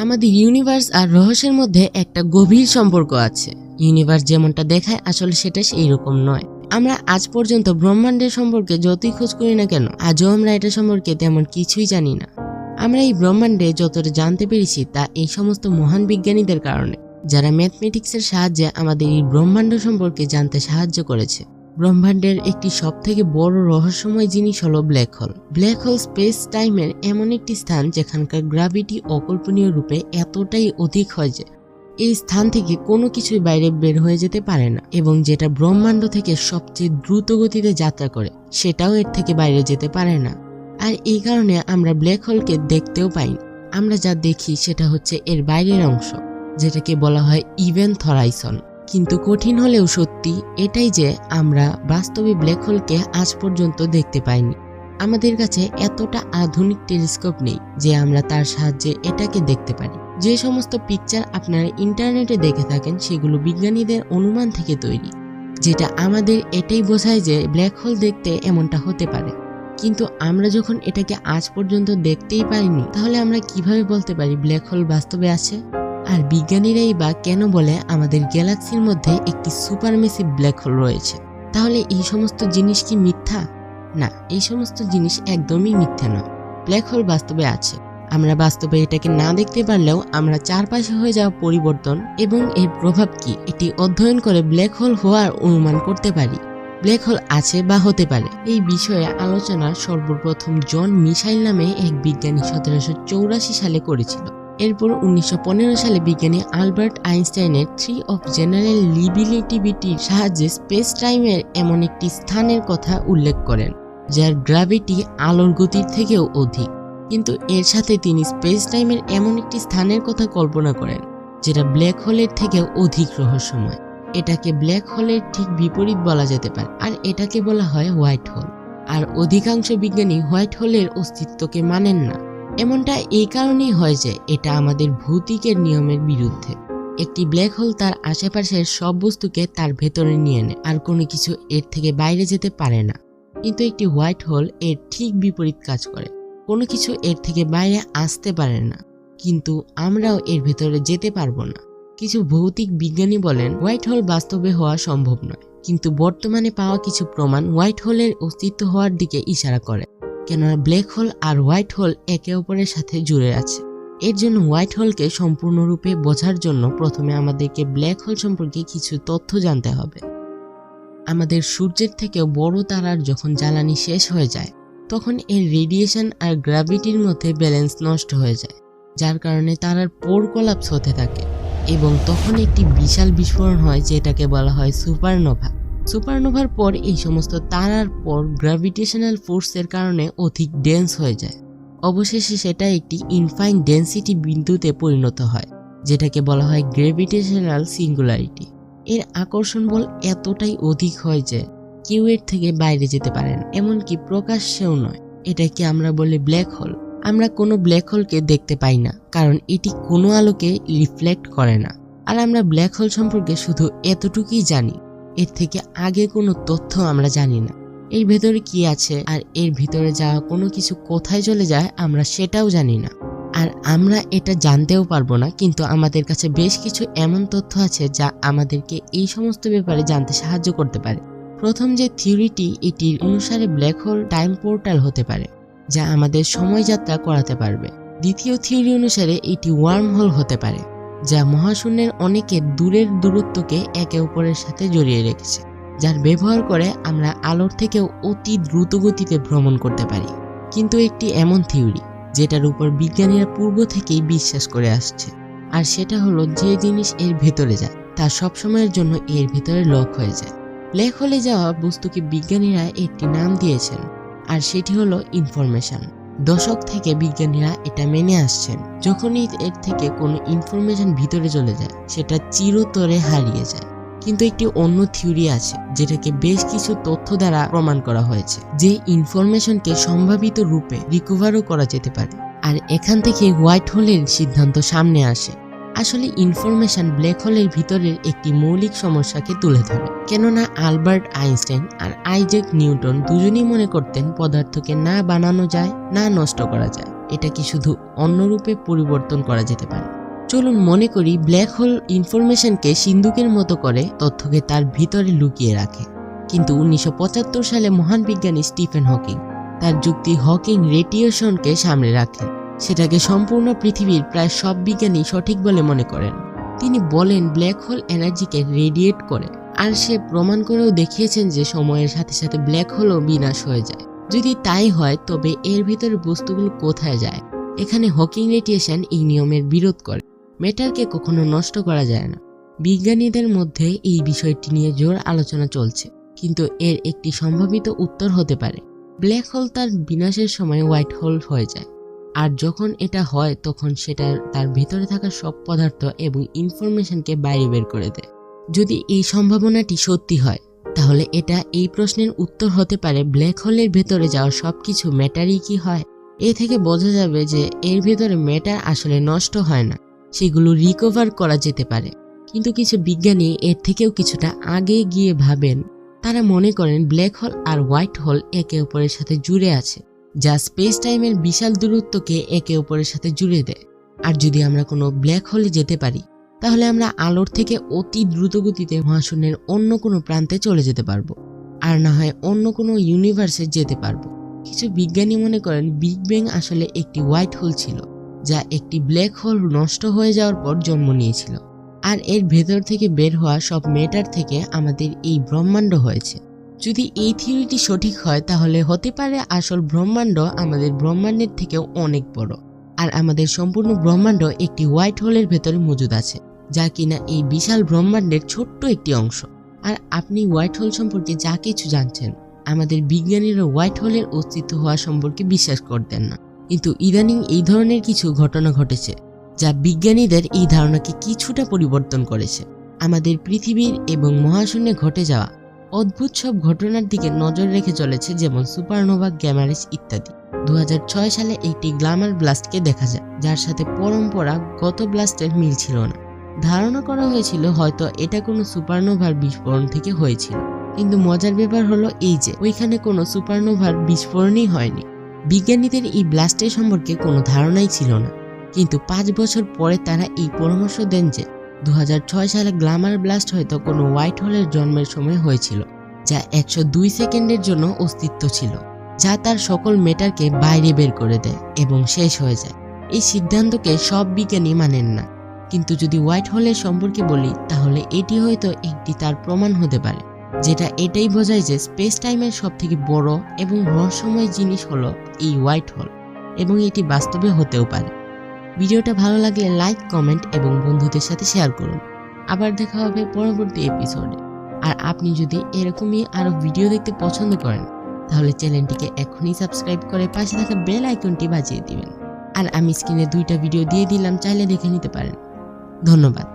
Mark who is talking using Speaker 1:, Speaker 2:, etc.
Speaker 1: আমাদের ইউনিভার্স আর রহস্যের মধ্যে একটা গভীর সম্পর্ক আছে। ইউনিভার্স যেমনটা দেখায় আসলে সেটা সেই রকম নয়। আমরা আজ পর্যন্ত ব্রহ্মাণ্ডের সম্পর্কে যতই খোঁজ করি না কেন, আজও আমরা এটা সম্পর্কে তেমন কিছুই জানি না। আমরা এই ব্রহ্মাণ্ডে যতটা জানতে পেরেছি তা এই সমস্ত মহান বিজ্ঞানীদের কারণে, যারা ম্যাথমেটিক্সের সাহায্যে আমাদের এই ব্রহ্মাণ্ড সম্পর্কে জানতে সাহায্য করেছে। ব্রহ্মাণ্ডের একটি সবথেকে বড় রহস্যময় জিনিস হলো black hole. Black hole space টাইমের এমন একটি স্থান যেখানকার গ্র্যাভিটি অকল্পনীয় রূপে এতটাই অধিক হয় যে এই স্থান থেকে কোনো কিছুই বাইরে বের হয়ে যেতে পারে না, এবং যেটা ব্রহ্মাণ্ড থেকে সবচেয়ে দ্রুত গতিতে যাত্রা করে সেটাও এর থেকে বাইরে যেতে পারে না। আর এই কারণে আমরা ব্ল্যাক হোলকে দেখতেও পাই। আমরা যা দেখি সেটা হচ্ছে এর বাইরের অংশ, যেটাকে বলা হয় ইভেন্ট হরাইজন। কিন্তু কঠিন হলেও সত্যি এটাই যে আমরা বাস্তবে ব্ল্যাক হোলকে আজ পর্যন্ত দেখতে পাইনি। আমাদের কাছে এতটা আধুনিক টেলিস্কোপ নেই যে আমরা তার সাহায্যে এটাকে দেখতে পারি। যে সমস্ত পিকচার আপনারা ইন্টারনেটে দেখে থাকেন সেগুলো বিজ্ঞানীদের অনুমান থেকে তৈরি, যেটা আমাদের এটাই বোঝায় যে ব্ল্যাক হোল দেখতে এমনটা হতে পারে। কিন্তু আমরা যখন এটাকে আজ পর্যন্ত দেখতেই পারিনি, তাহলে আমরা কিভাবে বলতে পারি ব্ল্যাক হোল বাস্তবে আছে? আর বিজ্ঞানীরাই বা কেন বলে আমাদের গ্যালাক্সির মধ্যে একটি সুপারমেসিভ ব্ল্যাক হোল রয়েছে? তাহলে এই সমস্ত জিনিস কি মিথ্যা? না, এই সমস্ত জিনিস একদমই মিথ্যা নয়। ব্ল্যাক হোল বাস্তবে আছে। আমরা বাস্তবে এটাকে না দেখতে পারলেও আমরা চারপাশে হয়ে যাওয়া পরিবর্তন এবং এর প্রভাব কি এটি অধ্যয়ন করে ব্ল্যাক হোল হওয়ার অনুমান করতে পারি। ব্ল্যাক হোল আছে বা হতে পারে এই বিষয়ে আলোচনা সর্বপ্রথম জন মিশাইল নামে এক বিজ্ঞানী 1784 সালে করেছিল। এরপর 1915 সালে বিজ্ঞানী আলবার্ট আইনস্টাইনের থ্রি অফ জেনারেল রিলেটিভিটির সাহায্যে স্পেস টাইমের এমন একটি স্থানের কথা উল্লেখ করেন যার গ্র্যাভিটি আলোর গতির থেকেও অধিক। কিন্তু এর সাথে তিনি স্পেস টাইমের এমন একটি স্থানের কথা কল্পনা করেন যেটা ব্ল্যাক হোলের থেকেও অধিক রহস্যময়। এটাকে ব্ল্যাক হোলের ঠিক বিপরীত বলা যেতে পারে, আর এটাকে বলা হয় হোয়াইট হোল। আর অধিকাংশ বিজ্ঞানী হোয়াইট হোলের অস্তিত্বকে মানেন না। এমনটা এই কারণেই হয় যে এটা আমাদের ভৌতিকের নিয়মের বিরুদ্ধে। একটি ব্ল্যাক হোল তার আশেপাশের সব বস্তুকে তার ভেতরে নিয়ে নেয়, আর কোনো কিছু এর থেকে বাইরে যেতে পারে না। কিন্তু একটি হোয়াইট হোল এর ঠিক বিপরীত কাজ করে। কোনো কিছু এর থেকে বাইরে আসতে পারে না, কিন্তু আমরাও এর ভেতরে যেতে পারবো না। কিছু ভৌতিক বিজ্ঞানী বলেন হোয়াইট হোল বাস্তবে হওয়া সম্ভব নয়, কিন্তু বর্তমানে পাওয়া কিছু প্রমাণ হোয়াইট হোলের অস্তিত্ব হওয়ার দিকে ইশারা করে। কেননা ব্ল্যাক হোল আর হোয়াইট হোল একে অপরের সাথে জুড়ে আছে। এর জন্য হোয়াইট হোলকে সম্পূর্ণরূপে বোঝার জন্য প্রথমে আমাদেরকে ব্ল্যাক হোল সম্পর্কে কিছু তথ্য জানতে হবে। আমাদের সূর্যের থেকেও বড় তারার যখন জ্বালানি শেষ হয়ে যায়, তখন এর রেডিয়েশন আর গ্র্যাভিটির মধ্যে ব্যালেন্স নষ্ট হয়ে যায়, যার কারণে তারার পোর কোলাপস হতে থাকে, এবং তখন একটি বিশাল বিস্ফোরণ হয় যেটাকে বলা হয় সুপারনোভা। সুপারনোভার পর এই সমস্ত তারার পর গ্র্যাভিটেশনাল ফোর্সের কারণে অধিক ডেন্স হয়ে যায়। অবশেষে সেটা একটি ইনফাইন ডেন্সিটি বিন্দুতে পরিণত হয়, যেটাকে বলা হয় গ্র্যাভিটেশনাল সিঙ্গুলারিটি। এর আকর্ষণ বল এতটাই অধিক হয় যে কেউ এর থেকে বাইরে যেতে পারে না, এমনকি প্রকাশ্যেও নয়। এটাকে আমরা বলি ব্ল্যাক হোল। আমরা কোনো ব্ল্যাক হোলকে দেখতে পাই না, কারণ এটি কোনো আলোকে রিফ্লেক্ট করে না। আর আমরা ব্ল্যাক হোল সম্পর্কে শুধু এতটুকুই জানি, এর থেকে আগে কোনো তথ্য আমরা জানি না। এর ভেতরে কি আছে আর এর ভিতরে যাওয়া কোনো কিছু কোথায় চলে যায় আমরা সেটাও জানি না। আর আমরা এটা জানতেও পারবো না, কিন্তু আমাদের কাছে বেশ কিছু এমন তথ্য আছে যা আমাদেরকে এই সমস্ত ব্যাপারে জানতে সাহায্য করতে পারে। প্রথম যে থিওরিটি, এটির অনুসারে ব্ল্যাক হোল টাইম পোর্টাল হতে পারে, যা আমাদের সময়যাত্রা করাতে পারবে। দ্বিতীয় থিওরি অনুসারে এটি ওয়ার্ম হোল হতে পারে, যা মহাশূন্যের অনেকের দূরের দূরত্বকে একে অপরের সাথে জড়িয়ে রেখেছে, যার ব্যবহার করে আমরা আলোর থেকেও অতি দ্রুত গতিতে ভ্রমণ করতে পারি। কিন্তু একটি এমন থিওরি যেটার উপর বিজ্ঞানীরা পূর্ব থেকেই বিশ্বাস করে আসছে, আর সেটা হলো যে জিনিস এর ভেতরে যায় তা সবসময়ের জন্য এর ভেতরে লক হয়ে যায়। ব্ল্যাক হোলে যাওয়া বস্তুকে বিজ্ঞানীরা একটি নাম দিয়েছেন, আর সেটি হলো ইনফরমেশন। দশক থেকে বিজ্ঞানীরা এটা মেনে আসছেন। যখনই এর থেকে কোনো ইনফরমেশন ভিতরে চলে যায় সেটা চিরতরে হারিয়ে যায়। কিন্তু একটি অন্য থিওরি আছে যেটাকে বেশ কিছু তথ্য দ্বারা প্রমাণ করা হয়েছে যে ইনফরমেশনকে সম্ভাবিত রূপে রিকভারও করা যেতে পারে। আর এখান থেকে হোয়াইট হোলের সিদ্ধান্ত সামনে আসে। আসলে ইনফরমেশন ব্ল্যাক হোলের ভিতরের একটি মৌলিক সমস্যাকে তুলে ধরে। কেননা আলবার্ট আইনস্টাইন আর আইজ্যাক নিউটন দুজনেই মনে করতেন পদার্থকে না বানানো যায় না নষ্ট করা যায়, এটা কি শুধু অন্য রূপে পরিবর্তন করা যেতে পারে? চলুন মনে করি ব্ল্যাক হোল ইনফরমেশনকে সিন্দুকের মতো করে তথ্যকে তার ভিতরে লুকিয়ে রাখে। কিন্তু 1975 সালে মহান বিজ্ঞানী স্টিফেন হকিং তার যুক্তি হকিং রেডিয়েশনকে সামনে রাখেন। সেটাকে সম্পূর্ণ পৃথিবীর প্রায় সব বিজ্ঞানী সঠিক বলে মনে করেন। তিনি বলেন ব্ল্যাক হোল এনার্জিকে রেডিয়েট করে, আর সে প্রমাণ করেও দেখিয়েছেন যে সময়ের সাথে সাথে ব্ল্যাক হোলও বিনাশ হয়ে যায়। যদি তাই হয় তবে এর ভিতরে বস্তুগুলো কোথায় যায়? এখানে হকিং রেডিয়েশন এই নিয়মের বিরোধ করে। ম্যাটারকে কখনো নষ্ট করা যায় না। বিজ্ঞানীদের মধ্যে এই বিষয়টি নিয়ে জোর আলোচনা চলছে, কিন্তু এর একটি সম্ভাবিত উত্তর হতে পারে ব্ল্যাক হোল তার বিনাশের সময় হোয়াইট হোল হয়ে যায়, আর যখন এটা হয় তখন সেটা তার ভিতরে থাকা সব পদার্থ এবং ইনফরমেশনকে বাইরে বের করে দেয়। যদি এই সম্ভাবনাটি সত্যি হয় তাহলে এটা এই প্রশ্নের উত্তর হতে পারে ব্ল্যাক হোলের ভেতরে যাওয়া সবকিছু ম্যাটারই কি হয়? এ থেকে বোঝা যাবে যে এর ভেতরে ম্যাটার আসলে নষ্ট হয় না, সেগুলো রিকভার করা যেতে পারে। কিন্তু কিছু বিজ্ঞানী এর থেকেও কিছুটা আগে গিয়ে ভাবেন। তারা মনে করেন ব্ল্যাক হোল আর হোয়াইট হোল একে অপরের সাথে জুড়ে আছে, যা স্পেস টাইমের বিশাল দূরত্বকে একে অপরের সাথে জুড়ে দেয়। আর যদি আমরা কোনো ব্ল্যাক হোলে যেতে পারি তাহলে আমরা আলোর থেকে অতি দ্রুতগতিতে মহাশূন্যের অন্য কোনো প্রান্তে চলে যেতে পারবো, আর না হয় অন্য কোনো ইউনিভার্সে যেতে পারবো। কিছু বিজ্ঞানী মনে করেন বিগ ব্যাং আসলে একটি হোয়াইট হোল ছিল, যা একটি ব্ল্যাক হোল নষ্ট হয়ে যাওয়ার পর জন্ম নিয়েছিল, আর এর ভেতর থেকে বের হওয়া সব ম্যাটার থেকে আমাদের এই ব্রহ্মাণ্ড হয়েছে। যদি এই থিওরিটি সঠিক হয় তাহলে হতে পারে আসল ব্রহ্মাণ্ড আমাদের ব্রহ্মাণ্ডের থেকেও অনেক বড়, আর আমাদের সম্পূর্ণ ব্রহ্মাণ্ড একটি হোয়াইট হোলের ভেতরে মজুদ আছে, যা কিনা এই বিশাল ব্রহ্মাণ্ডের ছোট্ট একটি অংশ। আর আপনি হোয়াইট হোল সম্পর্কে যা কিছু জানছেন, আমাদের বিজ্ঞানীরা হোয়াইট হোলের অস্তিত্ব হওয়া সম্পর্কে বিশ্বাস করতেন না, কিন্তু ইদানিং এই ধরনের কিছু ঘটনা ঘটেছে যা বিজ্ঞানীদের এই ধারণাকে কিছুটা পরিবর্তন করেছে। আমাদের পৃথিবীর এবং মহাশূন্যে ঘটে যাওয়া অদ্ভুত সব ঘটনার দিকে নজর রেখে চলেছে, যেমন সুপারনোভা, গ্যামারেজ ইত্যাদি। 2006 সালে একটি গ্ল্যামার ব্লাস্টকে দেখা যায়, যার সাথে পরম্পরাগত ব্লাস্টের মিল ছিল না। ধারণা করা হয়েছিল হয়তো এটা কোনো সুপারনোভার বিস্ফোরণ থেকে হয়েছিল, কিন্তু মজার ব্যাপার হলো এই যে ওইখানে কোনো সুপারনোভার বিস্ফোরণই হয়নি। বিজ্ঞানীদের এই ব্লাস্টের সম্পর্কে কোনো ধারণাই ছিল না, কিন্তু 5 বছর পরে তারা এই পরামর্শ দেন যে 2006 সালে গ্ল্যামার ব্লাস্ট হয়তো কোনো হোয়াইট হোলের জন্মের সময় হয়েছিল, যা 102 সেকেন্ডের জন্য অস্তিত্ব ছিল, যা তার সকল ম্যাটারকে বাইরে বের করে দেয় এবং শেষ হয়ে যায়। এই সিদ্ধান্তকে সব বিজ্ঞানী মানেন না, কিন্তু যদি হোয়াইট হোলের সম্পর্কে বলি তাহলে এটি হয়তো একটি তার প্রমাণ হতে পারে, যেটা এটাই বোঝায় যে স্পেস টাইমের সব থেকে বড় এবং রহস্যময় জিনিস হলো এই হোয়াইট হোল, এবং এটি বাস্তবে হতেও পারে। ভিডিওটা ভালো লাগলে লাইক, কমেন্ট এবং বন্ধুদের সাথে শেয়ার করুন। আবার দেখা হবে পরবর্তী এপিসোডে। আর আপনি যদি এরকমই আরো ভিডিও দেখতে পছন্দ করেন তাহলে চ্যানেলটিকে এখনই সাবস্ক্রাইব করে পাশে থাকা বেল আইকনটি বাজিয়ে দিবেন। আর আমি স্ক্রিনে 2টা ভিডিও দিয়ে দিলাম, চাইলে দেখে নিতে পারেন। ধন্যবাদ।